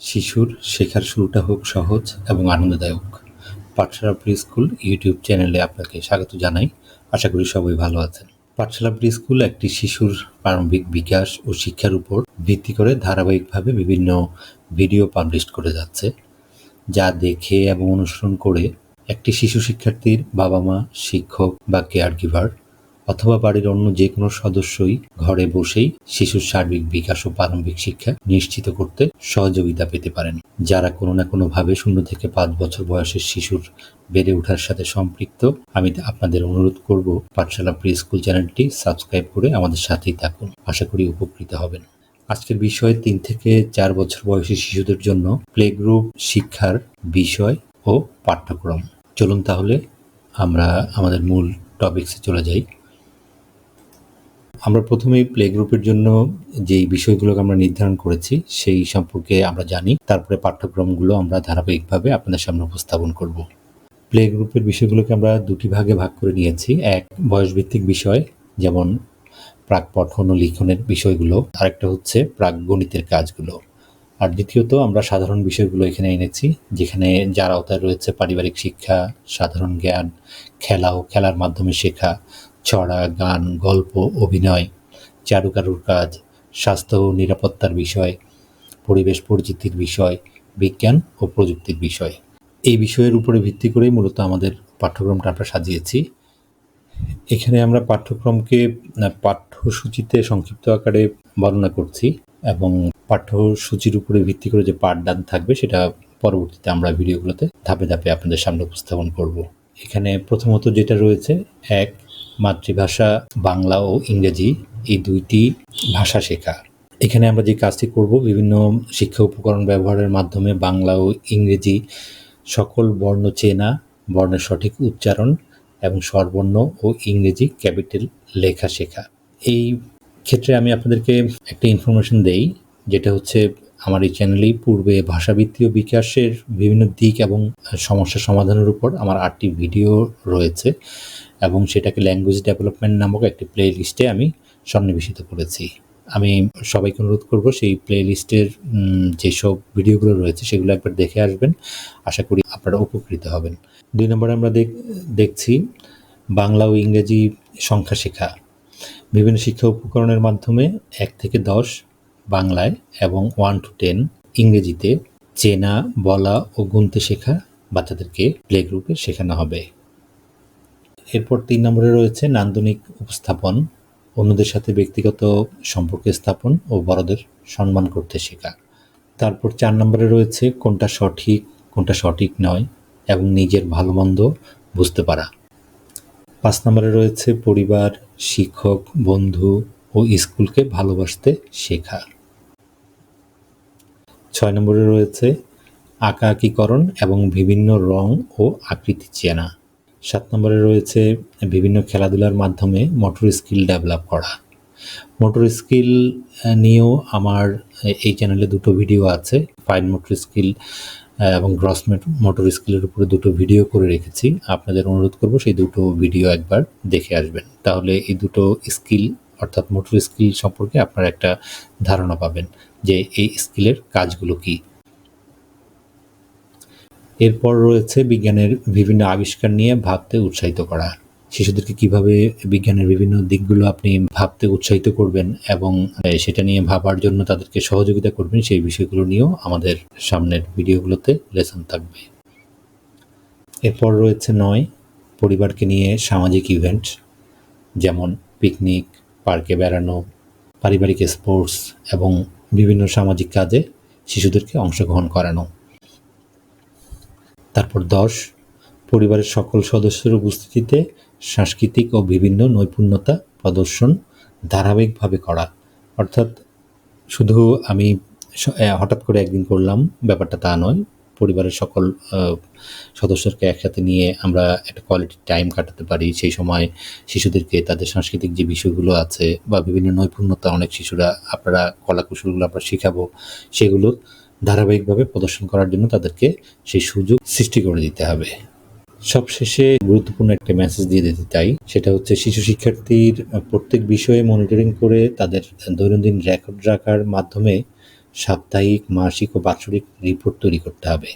শিশুর শেখার শুরুটা হোক সহজ এবং আনন্দদায়ক। পাঠশালা প্রি স্কুল ইউটিউব চ্যানেলে আপনাকে স্বাগত জানাই। আশা করি সবাই ভালো আছেন। পাঠশালা প্রি স্কুল একটি শিশুর প্রারম্ভিক বিকাশ ও শিক্ষার উপর ভিত্তি করে ধারাবাহিকভাবে বিভিন্ন ভিডিও পাবলিশ করে যাচ্ছে, যা দেখে এবং অনুসরণ করে একটি শিশু শিক্ষার্থীর বাবা মা, শিক্ষক বা কেয়ার গিভার অথবা বাড়ির অন্য যে কোনো সদস্যই ঘরে বসেই শিশুর সার্বিক বিকাশ ও প্রারম্ভিক শিক্ষা নিশ্চিত করতে সহযোগিতা পেতে পারেন। যারা কোনো না কোনোভাবে 0 থেকে 5 বছর বয়সের শিশুর বেড়ে ওঠার সাথে সম্পৃক্ত, আমি আপনাদের অনুরোধ করব পাঠশালা প্রি স্কুল চ্যানেলটি সাবস্ক্রাইব করে আমাদের সাথেই থাকুন। আশা করি উপকৃত হবেন। আজকের বিষয় 3 থেকে 4 বছর বয়সী শিশুদের জন্য প্লে গ্রুপ শিক্ষার বিষয় ও পাঠ্যক্রম। চলুন তাহলে আমরা আমাদের মূল টপিকসে চলে যাই। আমরা প্রথমেই প্লে গ্রুপের জন্য যেই বিষয়গুলোকে আমরা নির্ধারণ করেছি সেই সম্পর্কে আমরা জানি, তারপরে পাঠ্যক্রমগুলো আমরা ধারাবাহিকভাবে আপনাদের সামনে উপস্থাপন করব। প্লে গ্রুপের বিষয়গুলোকে আমরা দুটি ভাগে ভাগ করে নিয়েছি। এক, বয়সভিত্তিক বিষয়, যেমন প্রাক পঠন ও লিখনের বিষয়গুলো, আরেকটা হচ্ছে প্রাক গণিতের কাজগুলো। আর দ্বিতীয়ত আমরা সাধারণ বিষয়গুলো এখানে এনেছি, যেখানে যার আওতায় রয়েছে পারিবারিক শিক্ষা, সাধারণ জ্ঞান, খেলা ও খেলার মাধ্যমে শেখা, ছড়া, গান, গল্প, অভিনয়, চারুকারুর কাজ, স্বাস্থ্য ও নিরাপত্তার বিষয়, পরিবেশ পরিচিতির বিষয়, বিজ্ঞান ও প্রযুক্তির বিষয়। এই বিষয়ের উপরে ভিত্তি করেই মূলত আমাদের পাঠ্যক্রমটা আমরা সাজিয়েছি। এখানে আমরা পাঠ্যক্রমকে পাঠ্যসূচিতে সংক্ষিপ্ত আকারে বর্ণনা করছি এবং পাঠ্যসূচির উপরে ভিত্তি করে যে পাঠদান থাকবে সেটা পরবর্তীতে আমরা ভিডিওগুলোতে ধাপে ধাপে আপনাদের সামনে উপস্থাপন করব। এখানে প্রথমত যেটা রয়েছে, এক, মাতৃভাষা বাংলা ও ইংরেজি এই দুইটি ভাষা শেখা। এখানে আমরা যে কাজটি করব, বিভিন্ন শিক্ষা উপকরণ ব্যবহারের মাধ্যমে বাংলা ও ইংরেজি সকল বর্ণ চেনা, বর্ণের সঠিক উচ্চারণ এবং স্বরবর্ণ ও ইংরেজি ক্যাপিটাল লেখা শেখা। এই ক্ষেত্রে আমি আপনাদেরকে একটা ইনফরমেশন দেই, যেটা হচ্ছে আমার এই চ্যানেলেই পূর্বে ভাষাভিত্তিক বিকাশের বিভিন্ন দিক এবং সমস্যা সমাধানের উপর আমার 8টি ভিডিও রয়েছে এবং সেটাকে ল্যাঙ্গুয়েজ ডেভেলপমেন্ট নামক একটি প্লে লিস্টে আমি সন্নিবেশিত করেছি। আমি সবাইকে অনুরোধ করব সেই প্লে লিস্টের যেসব ভিডিওগুলো রয়েছে সেগুলো একবার দেখে আসবেন। আশা করি আপনারা উপকৃত হবেন। 2 নম্বরে আমরা দেখছি বাংলা ও ইংরেজি সংখ্যা শেখা। বিভিন্ন শিক্ষা উপকরণের মাধ্যমে 1 থেকে 10 বাংলায় এবং 1 to 10 ইংরেজিতে চেনা, বলা ও গুনতে শেখা বাচ্চাদেরকে প্লে গ্রুপে শেখানো হবে। এরপর 3 নম্বরে রয়েছে নান্দনিক উপস্থাপন, অন্যদের সাথে ব্যক্তিগত সম্পর্ক স্থাপন ও বড়দের সম্মান করতে শেখা। তারপর 4 নম্বরে রয়েছে কোনটা সঠিক নয় এবং নিজের ভালো মন্দ বুঝতে পারা। 5 নম্বরে রয়েছে পরিবার, শিক্ষক, বন্ধু ও স্কুলকে ভালোবাসতে শেখা। 6 নম্বরে রয়েছে আঁকাআঁকিকরণ এবং বিভিন্ন রং ও আকৃতি চেনা। 7 নম্বরে রয়েছে বিভিন্ন খেলাধুলার মাধ্যমে মোটর স্কিল ডেভেলপ করা। মোটর স্কিল নিয়েও আমার এই চ্যানেলে 2টো ভিডিও আছে। ফাইন মোটর স্কিল এবং গ্রস মোটর স্কিলের উপরে 2টো ভিডিও করে রেখেছি। আপনাদের অনুরোধ করব সেই 2টো ভিডিও একবার দেখে আসবেন। তাহলে এই 2টো স্কিল অর্থাৎ মোটর স্কিল সম্পর্কে আপনারা একটা ধারণা পাবেন যে এই স্কিলের কাজগুলো কি। এরপর রয়েছে বিজ্ঞানের বিভিন্ন আবিষ্কার নিয়ে ভাবতে উৎসাহিত করা। শিশুদেরকে কিভাবে বিজ্ঞানের বিভিন্ন দিকগুলো আপনি ভাবতে উৎসাহিত করবেন এবং সেটা নিয়ে ভাবার জন্য তাদেরকে সহযোগিতা করবেন, সেই বিষয়গুলো নিয়েও আমাদের সামনের ভিডিওগুলোতে লেসন থাকবে। এরপর রয়েছে 9, পরিবারকে নিয়ে সামাজিক ইভেন্ট, যেমন পিকনিক, পার্কে বেড়ানো, পারিবারিক স্পোর্টস এবং বিভিন্ন সামাজিক কাজে শিশুদেরকে অংশগ্রহণ করানো। তারপর 10, পরিবারের সকল সদস্যের উপস্থিতিতে সাংস্কৃতিক ও বিভিন্ন নৈপুণ্যতা প্রদর্শন ধারাবাহিকভাবে করা। অর্থাৎ শুধু আমি হঠাৎ করে একদিন করলাম ব্যাপারটা তা নয়, পরিবারের সকল সদস্যকে একসাথে নিয়ে আমরা একটা কোয়ালিটি টাইম কাটাতে পারি। সেই সময় শিশুদেরকে তাদের সাংস্কৃতিক যে বিষয়গুলো আছে বা বিভিন্ন নৈপুণ্যতা, অনেক শিশুরা আপনারা কলাকুশলগুলো আমরা শেখাবো, সেগুলো ধারাবাহিকভাবে প্রদর্শন করার জন্য তাদেরকে সেই সুযোগ সৃষ্টি করে দিতে হবে। সবশেষে গুরুত্বপূর্ণ একটা মেসেজ দিয়ে দিতে চাই, সেটা হচ্ছে শিশু শিক্ষার্থীর প্রত্যেক বিষয়ে মনিটরিং করে তাদের দৈনন্দিন রেকর্ড রাখার মাধ্যমে সাপ্তাহিক, মাসিক ও বাৎসরিক রিপোর্ট তৈরি করতে হবে।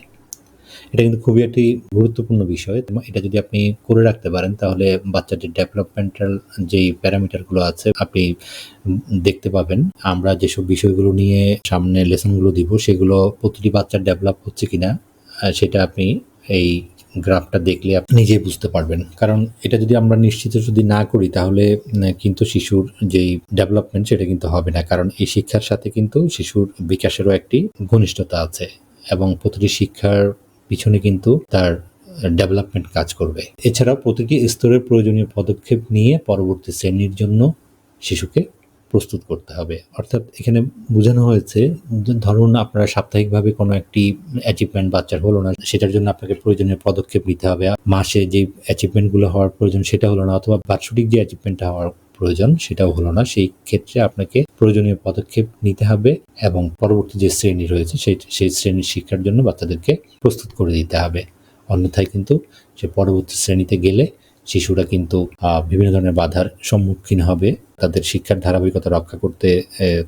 এটা কিন্তু খুবই একটি গুরুত্বপূর্ণ বিষয়। এটা যদি আপনি করে রাখতে পারেন তাহলে বাচ্চাটির ডেভেলপমেন্টাল যেই প্যারামিটারগুলো আছে আপনি দেখতে পাবেন। আমরা যেসব বিষয়গুলো নিয়ে সামনে লেসনগুলো দিব সেগুলো প্রতিটি বাচ্চার ডেভেলপ হচ্ছে কিনা সেটা আপনি এই গ্রাফটা দেখলে আপনি নিজেই বুঝতে পারবেন। কারণ এটা যদি আমরা নিশ্চিত যদি না করি তাহলে কিন্তু শিশুর যেই ডেভেলপমেন্ট সেটা কিন্তু হবে না। কারণ এই শিক্ষার সাথে কিন্তু শিশুর বিকাশেরও একটি ঘনিষ্ঠতা আছে এবং প্রতিটি শিক্ষার পিছনে কিন্তু তার ডেভেলপমেন্ট কাজ করবে। এছাড়াও প্রতিটি স্তরের প্রয়োজনীয় পদক্ষেপ নিয়ে পরবর্তী শ্রেণীর জন্য শিশুকে প্রস্তুত করতে হবে। অর্থাৎ এখানে বোঝানো হয়েছে ধরুন আপনারা সাপ্তাহিকভাবে কোনো একটি অ্যাচিভমেন্ট বাচ্চার হলো না, সেটার জন্য আপনাকে প্রয়োজনীয় পদক্ষেপ নিতে হবে। মাসে যে অ্যাচিভমেন্টগুলো হওয়ার প্রয়োজন সেটা হলো না, অথবা বার্ষিক যে অ্যাচিভমেন্টটা হওয়ার প্রয়োজন সেটাও হলো না। সেই ক্ষেত্রে আপনাকে প্রয়োজনীয় পদক্ষেপ নিতে হবে এবং পরবর্তী যে শ্রেণী রয়েছে সেই শ্রেণীর শিক্ষার জন্য বাচ্চাদেরকে প্রস্তুত করে দিতে হবে। অন্যথায় কিন্তু সে পরবর্তী শ্রেণীতে গেলে শিশুরা কিন্তু বিভিন্ন ধরনের বাধার সম্মুখীন হবে, তাদের শিক্ষার ধারাবাহিকতা রক্ষা করতে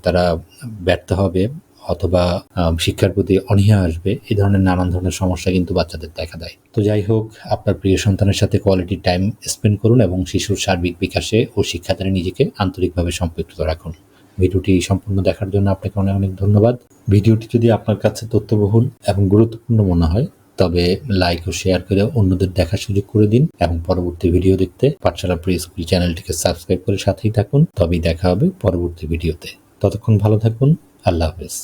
তারা ব্যর্থ হবে অথবা শিক্ষার প্রতি অনীহা আসবে। এই ধরনের নানান ধরনের সমস্যা কিন্তু বাচ্চাদের দেখা দেয়। তো যাই হোক, আপনার প্রিয় সন্তানের সাথে কোয়ালিটি টাইম স্পেন্ড করুন এবং শিশুর সার্বিক বিকাশে ও শিক্ষাদানে নিজেকে আন্তরিকভাবে সম্পৃক্ত রাখুন। ভিডিওটি সম্পূর্ণ দেখার জন্য আপনাকে অনেক অনেক ধন্যবাদ। ভিডিওটি যদি আপনার কাছে তথ্যবহুল এবং গুরুত্বপূর্ণ মনে হয় তবে লাইক ও শেয়ার করে অন্যদের দেখার সুযোগ করে দিন এবং পরবর্তী ভিডিও দেখতে পাঠশালা প্রি স্কুল চ্যানেলটিকে সাবস্ক্রাইব করে সাথেই থাকুন। তবেই দেখা হবে পরবর্তী ভিডিওতে। ততক্ষণ ভালো থাকুন। আল্লাহ হাফেজ।